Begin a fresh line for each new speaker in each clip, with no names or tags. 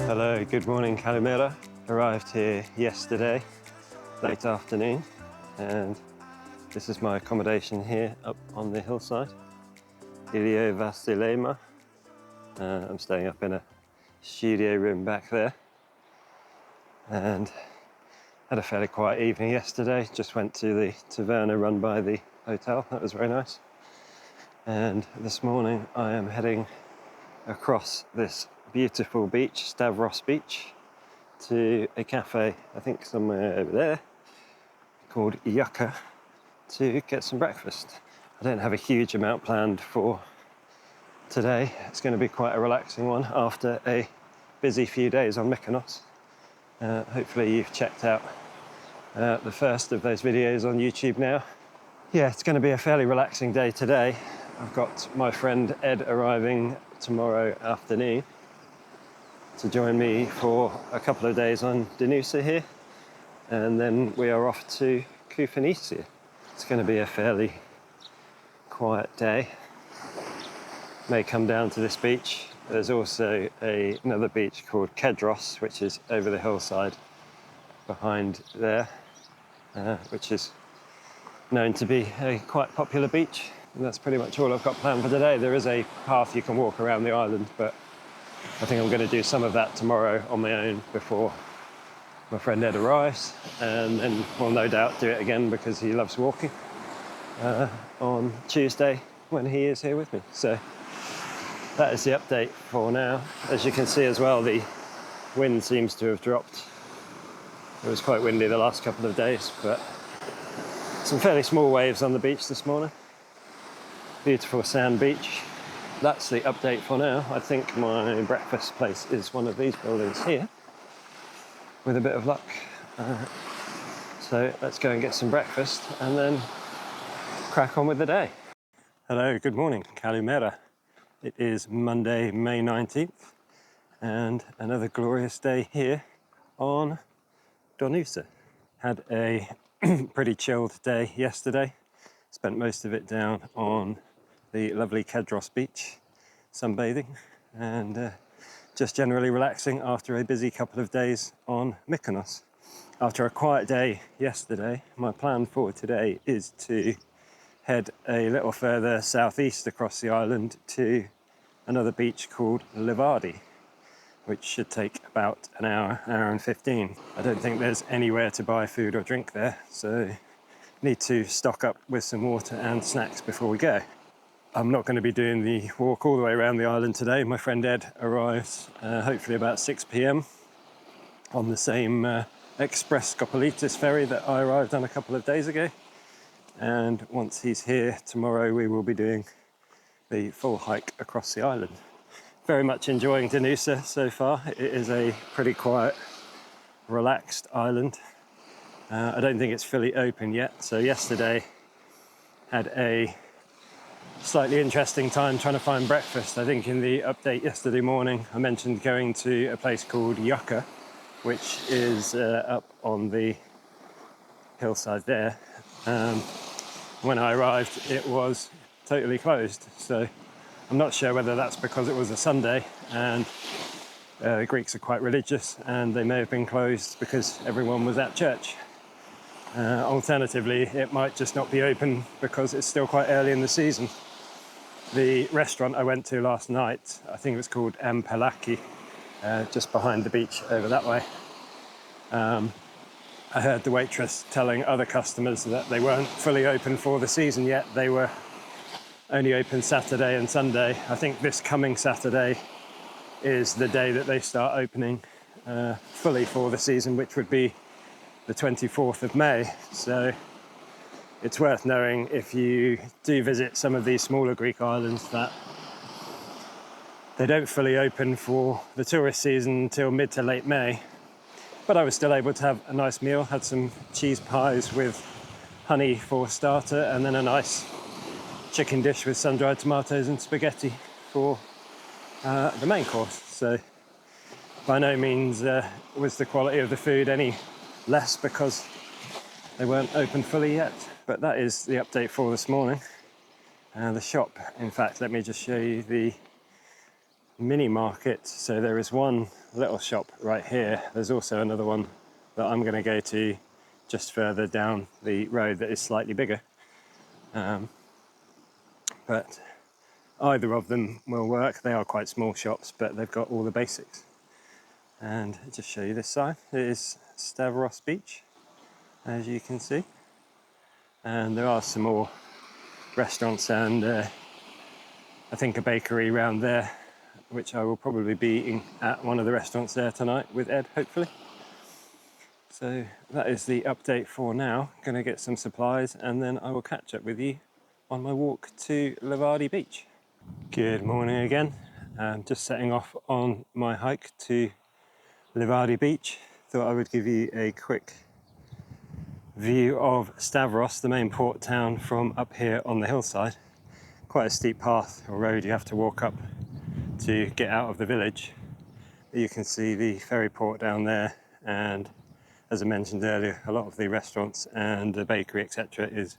Hello, good morning, Kalimera. Arrived here yesterday, late afternoon, and this is my accommodation here up on the hillside, Ilio Vasilema. I'm staying up in a studio room back there, and had a fairly quiet evening yesterday. Just went to the taverna run by the hotel. That was very nice. And this morning I am heading across this beautiful beach, Stavros Beach, to a cafe, I think somewhere over there, called Yucca, to get some breakfast. I don't have a huge amount planned for today. It's going to be quite a relaxing one after a busy few days on Mykonos. Hopefully you've checked out the first of those videos on YouTube now. Yeah, it's going to be a fairly relaxing day today. I've got my friend Ed arriving tomorrow afternoon to join me for a couple of days on Donousa here, and then we are off to Kalotaritissa. It's going to be a fairly quiet day. May come down to this beach. There's also another beach called Kedros, which is over the hillside behind there, which is known to be a quite popular beach. And that's pretty much all I've got planned for today. There is a path you can walk around the island, but I think I'm going to do some of that tomorrow on my own before my friend Ed arrives, and then we'll no doubt do it again because he loves walking on Tuesday when he is here with me. So that is the update for now. As you can see as well, the wind seems to have dropped. It was quite windy the last couple of days, but some fairly small waves on the beach this morning. Beautiful sand beach. That's the update for now. I think my breakfast place is one of these buildings here, with a bit of luck. So let's go and get some breakfast and then crack on with the day. Hello, good morning, Kalimera. It is Monday, May 19th, and another glorious day here on Donousa. Had a pretty chilled day yesterday. Spent most of it down on the lovely Kedros Beach, sunbathing, and just generally relaxing after a busy couple of days on Mykonos. After a quiet day yesterday, my plan for today is to head a little further southeast across the island to another beach called Livadi, which should take about an hour and 15. I don't think there's anywhere to buy food or drink there, so need to stock up with some water and snacks before we go. I'm not going to be doing the walk all the way around the island today. My friend Ed arrives hopefully about 6 p.m. on the same express Kalotaritissa ferry that I arrived on a couple of days ago. And once he's here tomorrow, we will be doing the full hike across the island. Very much enjoying Donousa so far. It is a pretty quiet, relaxed island. I don't think it's fully open yet. So yesterday had a slightly interesting time trying to find breakfast. I think in the update yesterday morning, I mentioned going to a place called Yucca, which is up on the hillside there. When I arrived, it was totally closed. So I'm not sure whether that's because it was a Sunday and the Greeks are quite religious and they may have been closed because everyone was at church. Alternatively, it might just not be open because it's still quite early in the season. The restaurant I went to last night, I think it was called Pelaki, just behind the beach over that way. I heard the waitress telling other customers that they weren't fully open for the season yet. They were only open Saturday and Sunday. I think this coming Saturday is the day that they start opening fully for the season, which would be the 24th of May. So it's worth knowing if you do visit some of these smaller Greek islands that they don't fully open for the tourist season until mid to late May. But I was still able to have a nice meal, had some cheese pies with honey for starter, and then a nice chicken dish with sun-dried tomatoes and spaghetti for the main course. So by no means was the quality of the food any less because they weren't open fully yet. But that is the update for this morning. The shop, in fact, let me just show you the mini market. So there is one little shop right here. There's also another one that I'm going to go to just further down the road that is slightly bigger. But either of them will work. They are quite small shops, but they've got all the basics. And I'll just show you this side. It is Stavros Beach, as you can see. And there are some more restaurants and I think a bakery around there, which I will probably be eating at one of the restaurants there tonight with Ed, hopefully. So that is the update for now. I'm gonna get some supplies and then I will catch up with you on my walk to Livadi Beach. Good morning again. Just setting off on my hike to Livadi Beach. Thought I would give you a quick view of Stavros, the main port town, from up here on the hillside. Quite a steep path or road you have to walk up to get out of the village. You can see the ferry port down there, and as I mentioned earlier, a lot of the restaurants and the bakery etc. is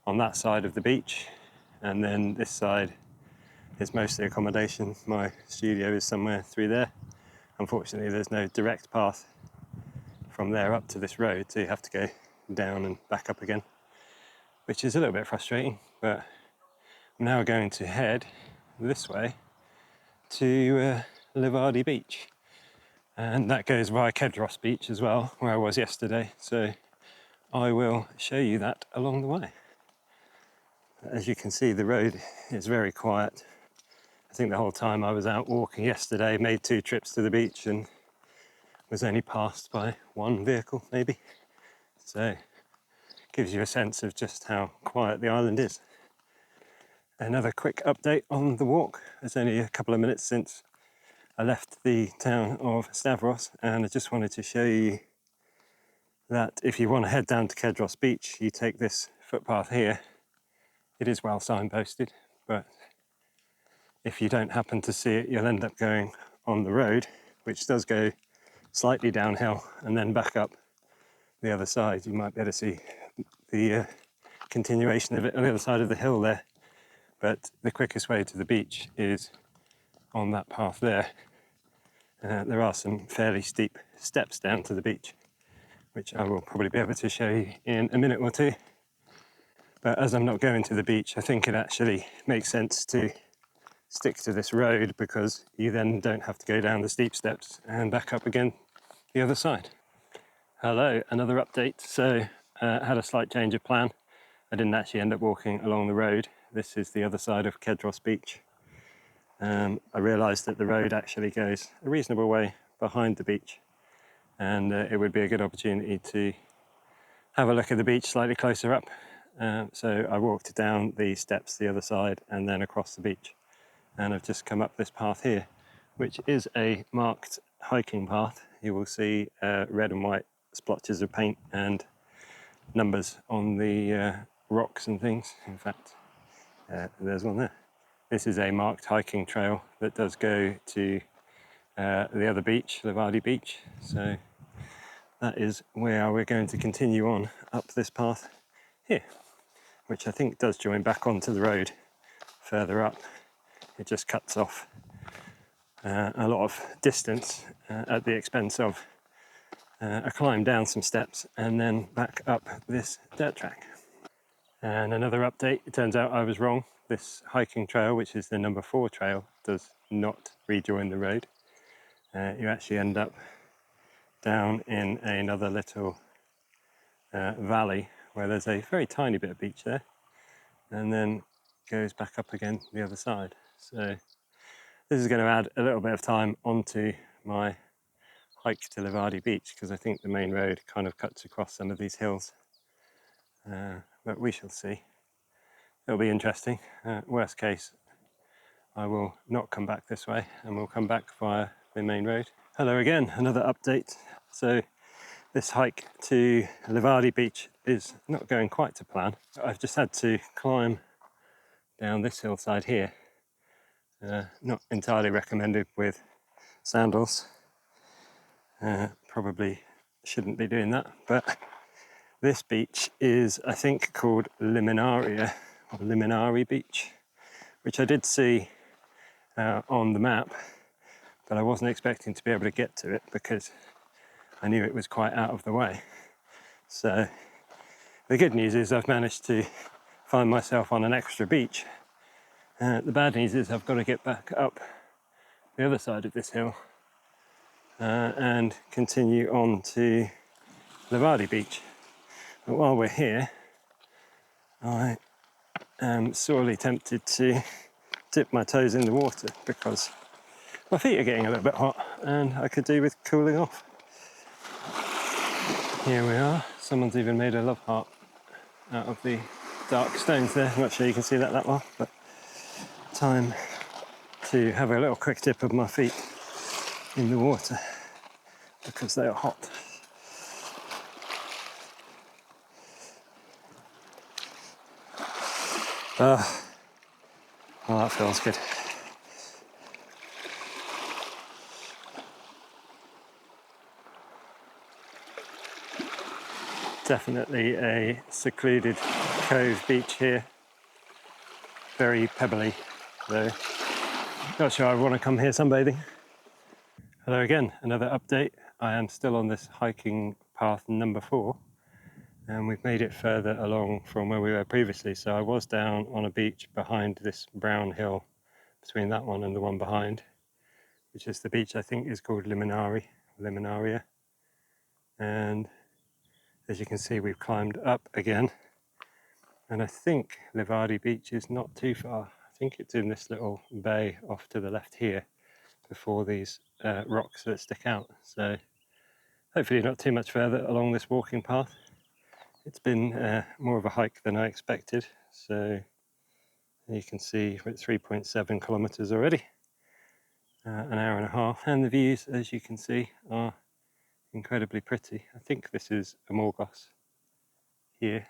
on that side of the beach, and then this side is mostly accommodation. My studio is somewhere through there. Unfortunately there's no direct path from there up to this road, so you have to go down and back up again, which is a little bit frustrating. But I'm now going to head this way to Livadi Beach, and that goes via Kedros Beach as well, where I was yesterday, so I will show you that along the way. As you can see, the road is very quiet. I think the whole time I was out walking yesterday, made 2 trips to the beach and was only passed by 1 vehicle maybe, so it gives you a sense of just how quiet the island is. Another quick update on the walk. It's only a couple of minutes since I left the town of Stavros, and I just wanted to show you that if you want to head down to Kedros Beach, you take this footpath here. It is well signposted, but if you don't happen to see it, you'll end up going on the road, which does go slightly downhill and then back up the other side. You might be able to see the continuation of it on the other side of the hill there, but the quickest way to the beach is on that path there. There are some fairly steep steps down to the beach, which I will probably be able to show you in a minute or two. But as I'm not going to the beach, I think it actually makes sense to stick to this road, because you then don't have to go down the steep steps and back up again the other side. Hello, another update. So I had a slight change of plan. I didn't actually end up walking along the road. This is the other side of Kedros Beach. I realised that the road actually goes a reasonable way behind the beach, and it would be a good opportunity to have a look at the beach slightly closer up. So I walked down the steps the other side and then across the beach, and I've just come up this path here, which is a marked hiking path. You will see red and white splotches of paint and numbers on the rocks and things. In fact, there's one there. This is a marked hiking trail that does go to the other beach, Livadi Beach. So that is where we're going to continue on up this path here, which I think does join back onto the road further up. It just cuts off a lot of distance at the expense of a climb down some steps and then back up this dirt track. And another update, it turns out I was wrong. This hiking trail, which is the number 4 trail, does not rejoin the road. You actually end up down in another little valley where there's a very tiny bit of beach there, and then goes back up again the other side. So this is going to add a little bit of time onto my hike to Livadi Beach, because I think the main road kind of cuts across some of these hills. But we shall see. It'll be interesting. Worst case, I will not come back this way and we'll come back via the main road. Hello again, another update. So this hike to Livadi Beach is not going quite to plan. I've just had to climb down this hillside here. Not entirely recommended with sandals. Probably shouldn't be doing that, but this beach is, I think, called Limenari Beach, which I did see on the map, but I wasn't expecting to be able to get to it because I knew it was quite out of the way. So the good news is I've managed to find myself on an extra beach. The bad news is I've got to get back up the other side of this hill and continue on to Livadi Beach. But while we're here, I am sorely tempted to dip my toes in the water because my feet are getting a little bit hot and I could do with cooling off. Here we are. Someone's even made a love heart out of the dark stones there. I'm not sure you can see that well, but time to have a little quick dip of my feet in the water because they are hot. Oh, that feels good. Definitely a secluded cove beach here. Very pebbly, though. Not sure I want to come here sunbathing. Hello again, another update. I am still on this hiking path number 4, and we've made it further along from where we were previously. So I was down on a beach behind this brown hill, between that one and the one behind, which is the beach I think is called Limenaria. And as you can see, we've climbed up again. And I think Livadi Beach is not too far. I think it's in this little bay off to the left here before these rocks that stick out. So hopefully not too much further along this walking path. It's been more of a hike than I expected. So you can see we're at 3.7 kilometers already, an hour and a half. And the views, as you can see, are incredibly pretty. I think this is Amorgos here.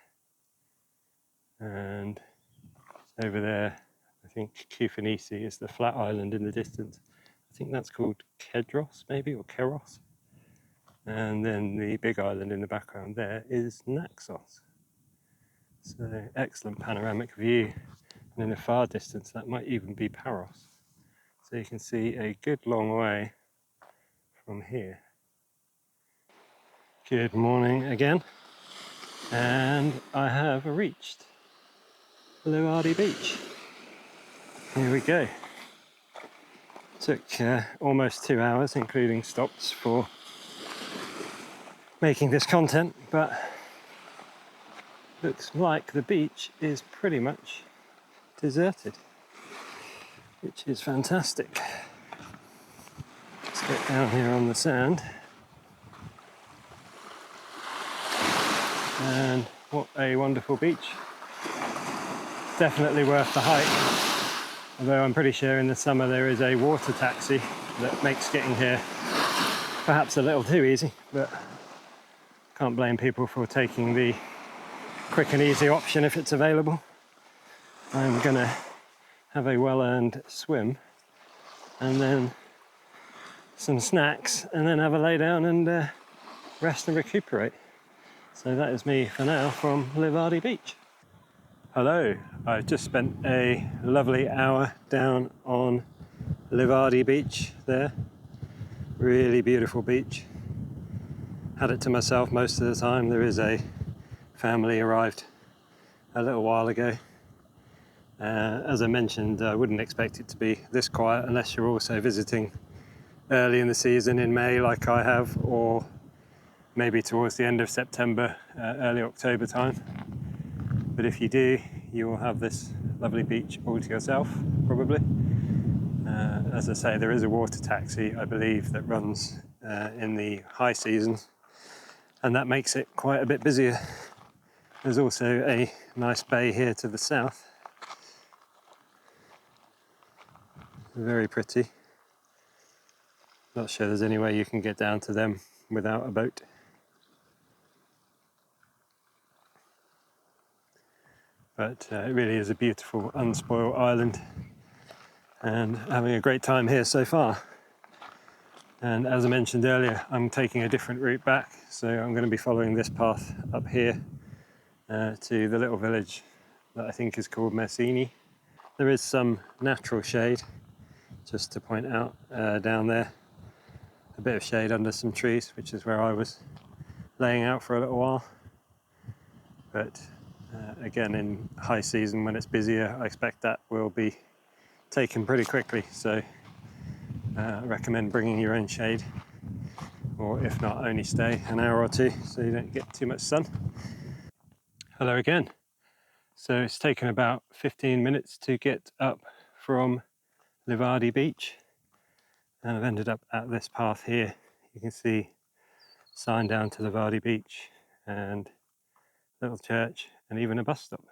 And over there, I think Koufanisi is the flat island in the distance. I think that's called Kedros, maybe, or Keros. And then the big island in the background there is Naxos. So excellent panoramic view. And in the far distance, that might even be Paros. So you can see a good long way from here. Good morning again. And I have reached Limenari Beach. Here we go. Took almost 2 hours, including stops, for making this content, but looks like the beach is pretty much deserted, which is fantastic. Let's get down here on the sand. And what a wonderful beach. Definitely worth the hike. Although I'm pretty sure in the summer there is a water taxi that makes getting here perhaps a little too easy, but can't blame people for taking the quick and easy option if it's available. I'm gonna have a well-earned swim and then some snacks and then have a lay down and rest and recuperate. So that is me for now from Livadi Beach. Hello, I've just spent a lovely hour down on Livadi Beach there. Really beautiful beach. Had it to myself most of the time. There is a family arrived a little while ago. As I mentioned, I wouldn't expect it to be this quiet unless you're also visiting early in the season in May like I have, or maybe towards the end of September, early October time. But if you do, you will have this lovely beach all to yourself, probably. As I say, there is a water taxi, I believe, that runs in the high season, and that makes it quite a bit busier. There's also a nice bay here to the south. Very pretty. Not sure there's any way you can get down to them without a boat. But it really is a beautiful, unspoiled island, and having a great time here so far. And as I mentioned earlier, I'm taking a different route back, so I'm going to be following this path up here to the little village that I think is called Messini. There is some natural shade just to point out down there, a bit of shade under some trees, which is where I was laying out for a little while. But again, in high season when it's busier, I expect that will be taken pretty quickly. So I recommend bringing your own shade, or if not, only stay an hour or two so you don't get too much sun. Hello again. So it's taken about 15 minutes to get up from Livadi Beach, and I've ended up at this path here. You can see sign down to Livadi Beach and little church and even a bus stop.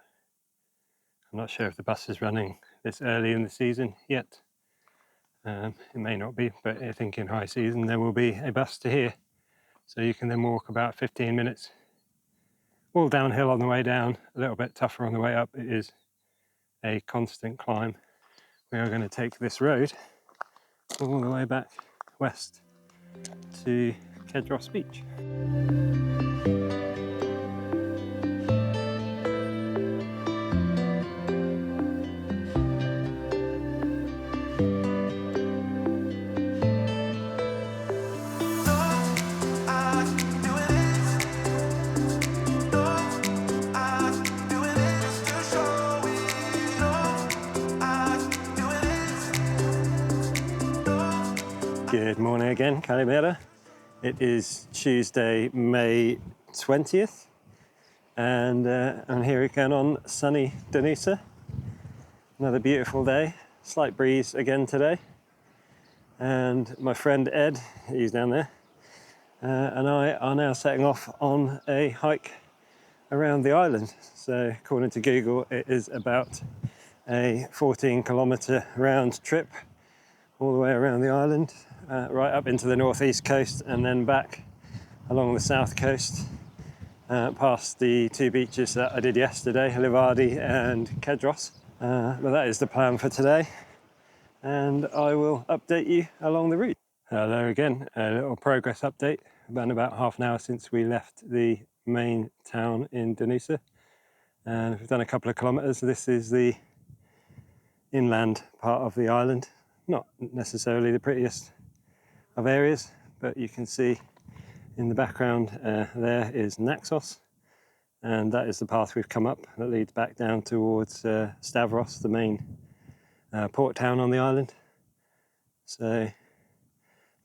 I'm not sure if the bus is running this early in the season yet. It may not be, but I think in high season there will be a bus to here. So you can then walk about 15 minutes, all downhill on the way down, a little bit tougher on the way up. It is a constant climb. We are going to take this road all the way back west to Kedros Beach. Good morning again, Kalimera. It is Tuesday, May 20th, and I'm here again on sunny Donousa. Another beautiful day, slight breeze again today. And my friend Ed, he's down there, and I are now setting off on a hike around the island. So according to Google, it is about a 14-kilometre round trip all the way around the island, right up into the northeast coast and then back along the south coast, past the two beaches that I did yesterday, Livadi and Kedros. But that is the plan for today, and I will update you along the route. Hello again, a little progress update. Been about half an hour since we left the main town in Donousa, and we've done a couple of kilometres. This is the inland part of the island. Not necessarily the prettiest of areas, but you can see in the background there is Naxos, and that is the path we've come up that leads back down towards Stavros, the main port town on the island. So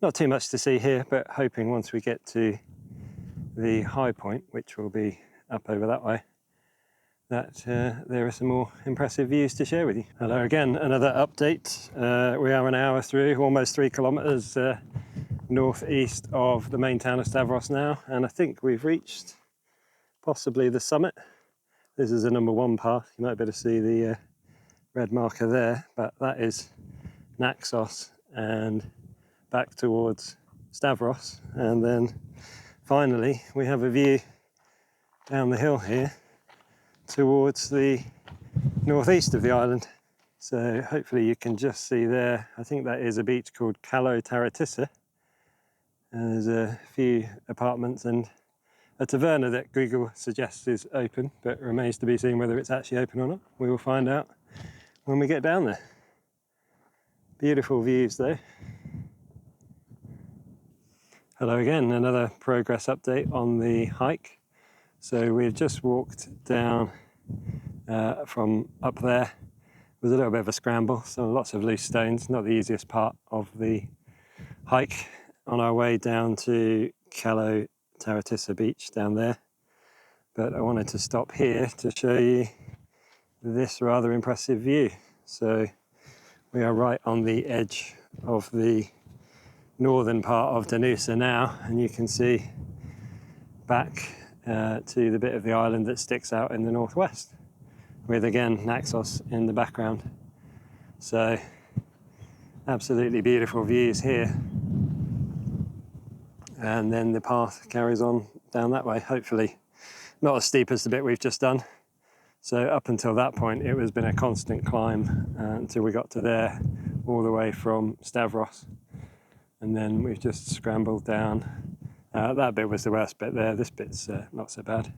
not too much to see here, but hoping once we get to the high point, which will be up over that way, that there are some more impressive views to share with you. Hello again, another update. We are an hour through, almost 3 kilometres northeast of the main town of Stavros now, and I think we've reached possibly the summit. This is a number 1 path. You might be able to see the red marker there, but that is Naxos and back towards Stavros. And then finally we have a view down the hill here towards the northeast of the island. So hopefully you can just see there, I think that is a beach called Kalotaritissa. And there's a few apartments and a taverna that Google suggests is open, but remains to be seen whether it's actually open or not. We will find out when we get down there. Beautiful views though. Hello again, another progress update on the hike. So we've just walked down from up there. It was a little bit of a scramble, so lots of loose stones, not the easiest part of the hike, on our way down to Kalotaritissa Beach down there. But I wanted to stop here to show you this rather impressive view. So we are right on the edge of the northern part of Donousa now, and you can see back to the bit of the island that sticks out in the northwest, with again Naxos in the background. So absolutely beautiful views here, and then the path carries on down that way, hopefully not as steep as the bit we've just done. So up until that point it has been a constant climb until we got to there, all the way from Stavros, and then we've just scrambled down. That bit was the worst bit there, this bit's not so bad.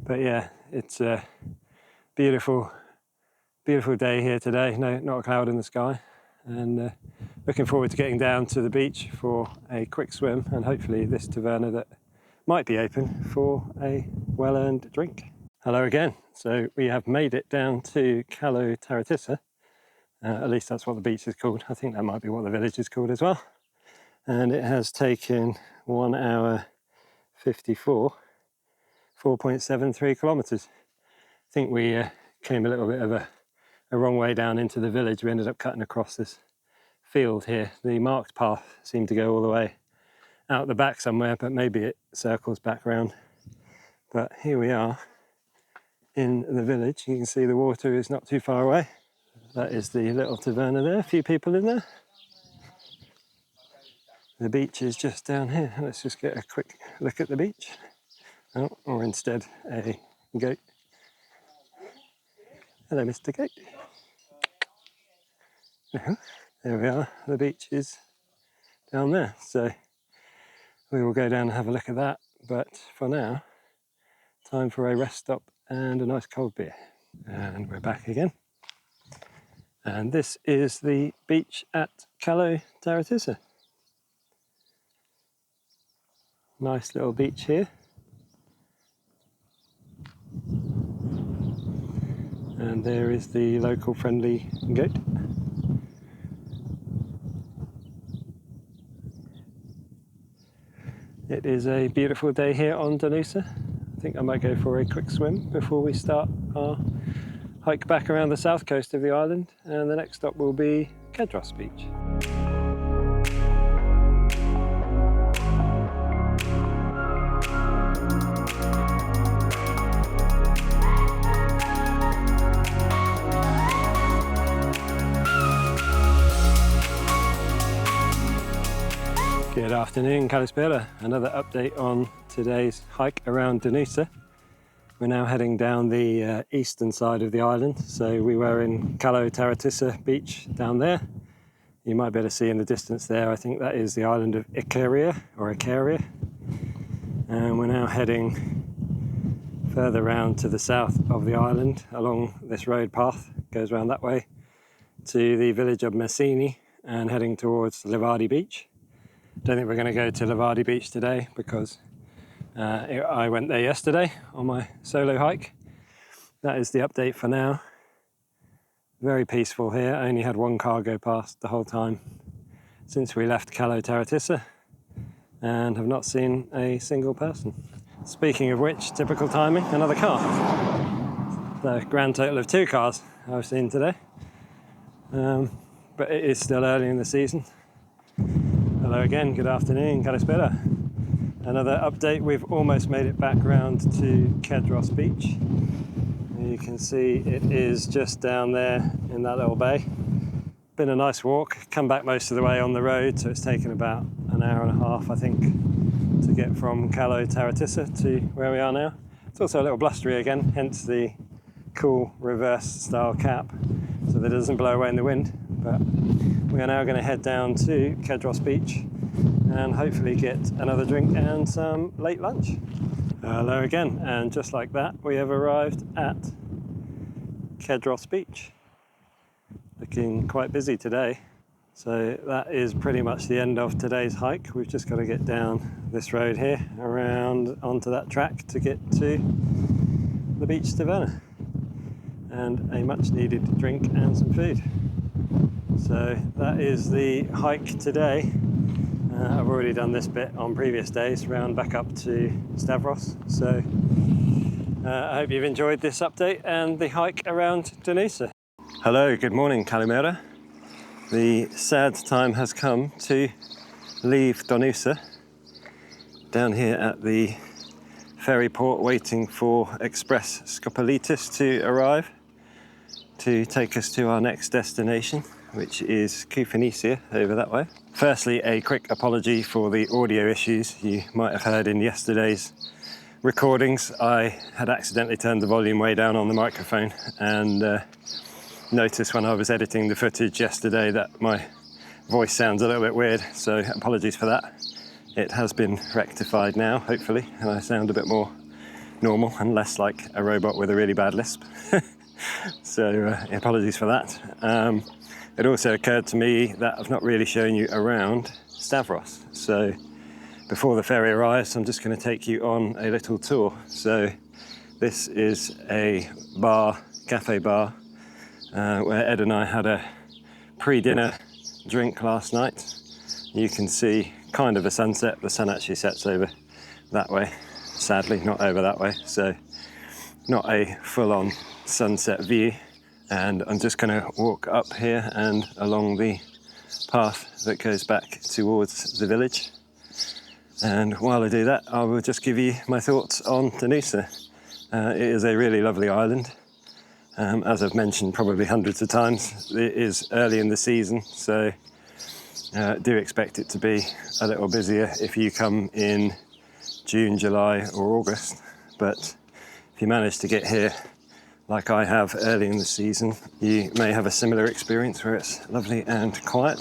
But yeah, it's a beautiful day here today, not a cloud in the sky. and looking forward to getting down to the beach for a quick swim and hopefully this taverna that might be open for a well-earned drink. Hello again. So we have made it down to Kalotaritissa. At least that's what the beach is called. I think that might be what the village is called as well. And it has taken 1 hour 54, 4.73 kilometers. I think we came a little bit of a wrong way down into the village. We ended up cutting across this field here. The marked path seemed to go all the way out the back somewhere, but maybe it circles back around. But here we are in the village. You can see the water is not too far away. That is the little taverna there, a few people in there. The beach is just down here. Let's just get a quick look at the beach. Oh, or instead, a goat. Hello, Mr. Goat. There we are. The beach is down there. So we will go down and have a look at that. But for now, time for a rest stop and a nice cold beer. And we're back again. And this is the beach at Kalotaritissa. Nice little beach here. And there is the local friendly goat. It is a beautiful day here on Donousa. I think I might go for a quick swim before we start our hike back around the south coast of the island, and the next stop will be Kedros Beach. Good afternoon, Kalispera. Another update on today's hike around Donousa. We're now heading down the eastern side of the island. So we were in Kalotaritissa Beach down there. You might be able to see in the distance there, I think that is the island of Icaria or Icaria. And we're now heading further round to the south of the island along this road path. Goes around that way to the village of Messini and heading towards Livadi Beach. Don't think we're going to go to Livadi Beach today because I went there yesterday on my solo hike. That is the update for now. Very peaceful here. I only had one car go past the whole time since we left Kalotaritissa and have not seen a single person. Speaking of which, typical timing, another car. So grand total of 2 cars I've seen today. But it is still early in the season. Hello again, good afternoon, Kalispera. Another update, we've almost made it back round to Kedros Beach. You can see it is just down there in that little bay. Been a nice walk, come back most of the way on the road, so it's taken about an hour and a half, I think, to get from Kalotaritissa to where we are now. It's also a little blustery again, hence the cool reverse style cap, so that it doesn't blow away in the wind. But we are now going to head down to Kedros Beach and hopefully get another drink and some late lunch. Hello again, and just like that we have arrived at Kedros Beach. Looking quite busy today, so that is pretty much the end of today's hike. We've just got to get down this road here around onto that track to get to the beach taverna and a much needed drink and some food. So that is the hike today. I've already done this bit on previous days, round back up to Stavros. So I hope you've enjoyed this update and the hike around Donousa. Hello, good morning, Kalimera. The sad time has come to leave Donousa. Down here at the ferry port waiting for Express Cyclades to arrive to take us to our next destination, which is Kalotaritissa over that way. Firstly, a quick apology for the audio issues you might have heard in yesterday's recordings. I had accidentally turned the volume way down on the microphone and noticed when I was editing the footage yesterday that my voice sounds a little bit weird, so apologies for that. It has been rectified now, hopefully, and I sound a bit more normal and less like a robot with a really bad lisp. So apologies for that. It also occurred to me that I've not really shown you around Stavros. So before the ferry arrives, I'm just going to take you on a little tour. So this is a bar, cafe bar, where Ed and I had a pre-dinner drink last night. You can see kind of a sunset. The sun actually sets over that way, sadly not over that way, so not a full-on sunset view. And I'm just going to walk up here and along the path that goes back towards the village. And while I do that, I will just give you my thoughts on Donousa. It is a really lovely island. As I've mentioned probably hundreds of times, it is early in the season, so do expect it to be a little busier if you come in June, July or August. But if you manage to get here like I have early in the season, you may have a similar experience where it's lovely and quiet.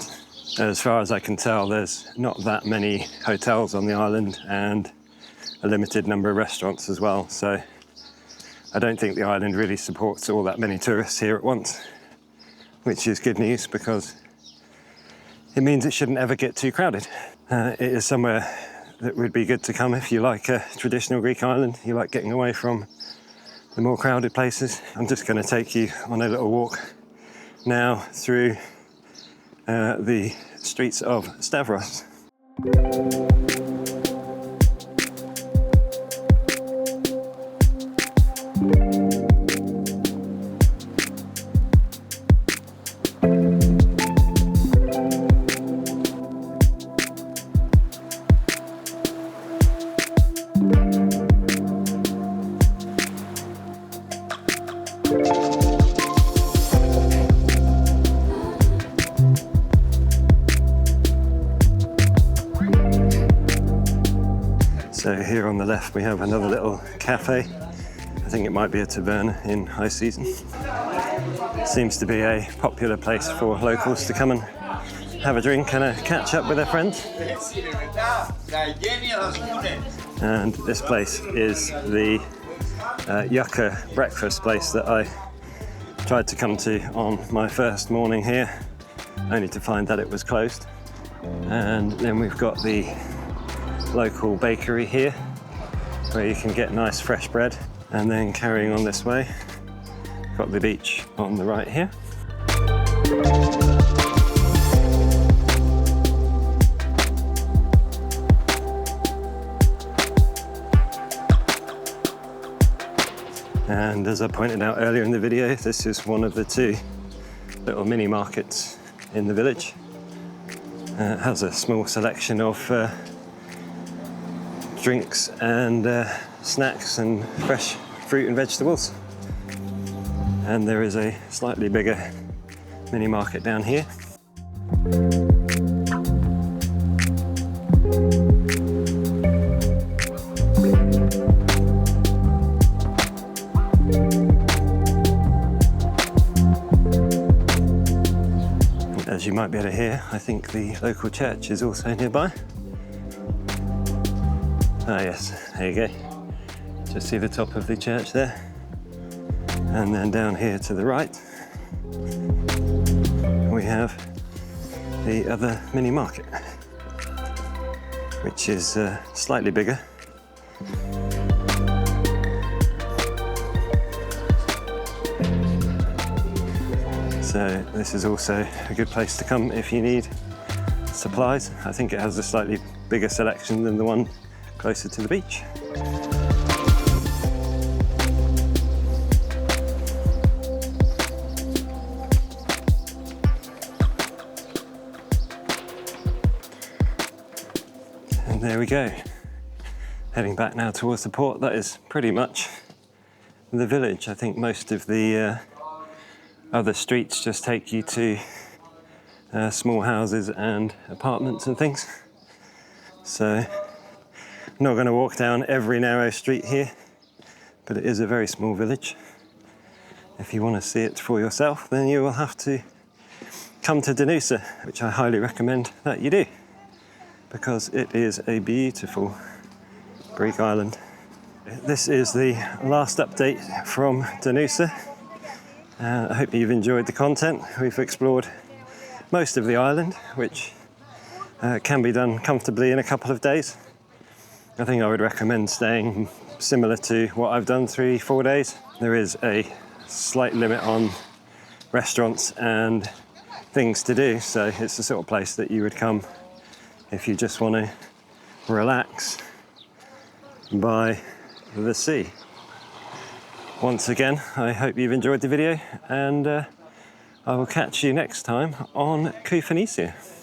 As far as I can tell, there's not that many hotels on the island and a limited number of restaurants as well. So I don't think the island really supports all that many tourists here at once, which is good news because it means it shouldn't ever get too crowded. It is somewhere that would be good to come if you like a traditional Greek island, you like getting away from the more crowded places. I'm just going to take you on a little walk now through the streets of Stavros. So here on the left we have another little cafe. I think it might be a taverna in high season. Seems to be a popular place for locals to come and have a drink and catch up with their friends. And this place is the yucca breakfast place that I tried to come to on my first morning here, only to find that it was closed. And then we've got the local bakery here where you can get nice fresh bread. And then carrying on this way, got the beach on the right here. And as I pointed out earlier in the video, this is one of the two little mini markets in the village. It has a small selection of drinks and snacks and fresh fruit and vegetables. And there is a slightly bigger mini market down here. As you might be able to hear, I think the local church is also nearby. Ah yes, there you go. Just see the top of the church there. And then down here to the right, we have the other mini market, which is slightly bigger. So this is also a good place to come if you need supplies. I think it has a slightly bigger selection than the one closer to the beach. And there we go. Heading back now towards the port. That is pretty much the village. I think most of the other streets just take you to small houses and apartments and things. So I'm not going to walk down every narrow street here, but it is a very small village. If you want to see it for yourself, then you will have to come to Donousa, which I highly recommend that you do, because it is a beautiful Greek island. This is the last update from Donousa. I hope you've enjoyed the content. We've explored most of the island, which can be done comfortably in a couple of days. I think I would recommend staying similar to what I've done, 3-4 days. There is a slight limit on restaurants and things to do, so it's the sort of place that you would come if you just want to relax by the sea. Once again, I hope you've enjoyed the video, and I will catch you next time on Kalotaritissa.